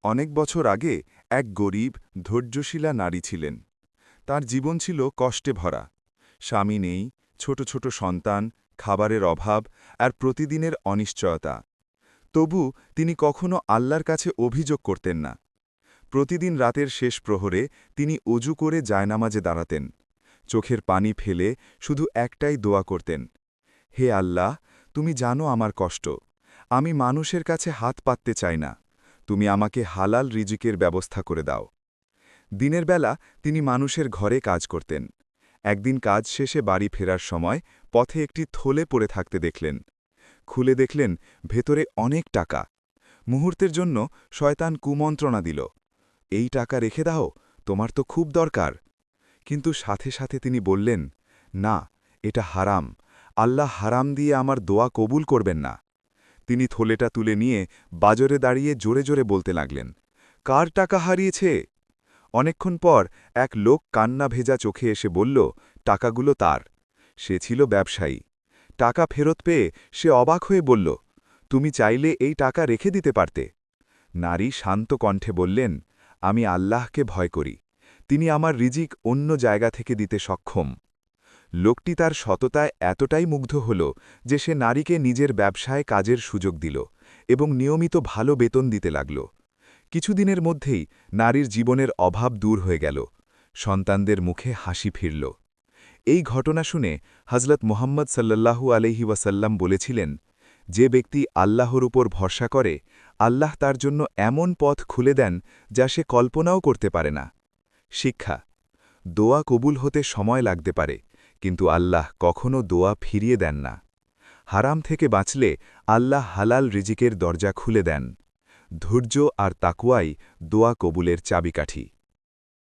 অনেক বছর আগে এক গরিব ধৈর্যশীলা নারী ছিলেন। তার জীবন ছিল কষ্টে ভরা। স্বামী নেই, ছোট ছোট সন্তান, খাবারের অভাব আর প্রতিদিনের অনিশ্চয়তা। তবু তিনি কখনো আল্লাহর কাছে অভিযোগ করতেন না। প্রতিদিন রাতের শেষ প্রহরে তিনি অজু করে জায়নামাজে দাঁড়াতেন। চোখের পানি ফেলে শুধু একটাই দোয়া করতেন, হে আল্লাহ, তুমি জানো আমার কষ্ট। আমি মানুষের কাছে হাত পাততে চাই না। তুমি আমাকে হালাল রিজিকের ব্যবস্থা করে দাও। দিনের বেলা তিনি মানুষের ঘরে কাজ করতেন। একদিন কাজ শেষে বাড়ি ফেরার সময় পথে একটি থলে পড়ে থাকতে দেখলেন। খুলে দেখলেন ভেতরে অনেক টাকা। মুহূর্তের জন্য শয়তান কুমন্ত্রণা দিল, এই টাকা রেখে দাও, তোমার তো খুব দরকার। কিন্তু সাথে সাথে তিনি বললেন, না, এটা হারাম। আল্লাহ হারাম দিয়ে আমার দোয়া কবুল করবেন না। তিনি থলেটা তুলে নিয়ে বাজারে দাঁড়িয়ে জোরে জোরে বলতে লাগলেন, কার টাকা হারিয়েছে? অনেকক্ষণ পর এক লোক কান্না ভেজা চোখে এসে বলল, টাকাগুলো তার। সে ছিল ব্যবসায়ী। টাকা ফেরত পেয়ে সে অবাক হয়ে বলল, তুমি চাইলে এই টাকা রেখে দিতে পারতে। নারী শান্ত কণ্ঠে বললেন, আমি আল্লাহকে ভয় করি। তিনি আমার রিজিক অন্য জায়গা থেকে দিতে সক্ষম। লোকটি তার সততায় এতটাই মুগ্ধ হল যে সে নারীকে নিজের ব্যবসায় কাজের সুযোগ দিল এবং নিয়মিত ভালো বেতন দিতে লাগল। কিছুদিনের মধ্যেই নারীর জীবনের অভাব দূর হয়ে গেল। সন্তানদের মুখে হাসি ফিরল। এই ঘটনা শুনে হজরত মুহাম্মদ সাল্লাল্লাহু আলাইহি ওয়াসাল্লাম বলেছিলেন, যে ব্যক্তি আল্লাহর উপর ভরসা করে, আল্লাহ তার জন্য এমন পথ খুলে দেন যা সে কল্পনাও করতে পারে না। শিক্ষা: দোয়া কবুল হতে সময় লাগতে পারে, কিন্তু আল্লাহ কখনও দোয়া ফিরিয়ে দেন না। হারাম থেকে বাঁচলে আল্লাহ হালাল রিজিকের দরজা খুলে দেন। ধৈর্য আর তাকওয়াই দোয়া কবুলের চাবিকাঠি।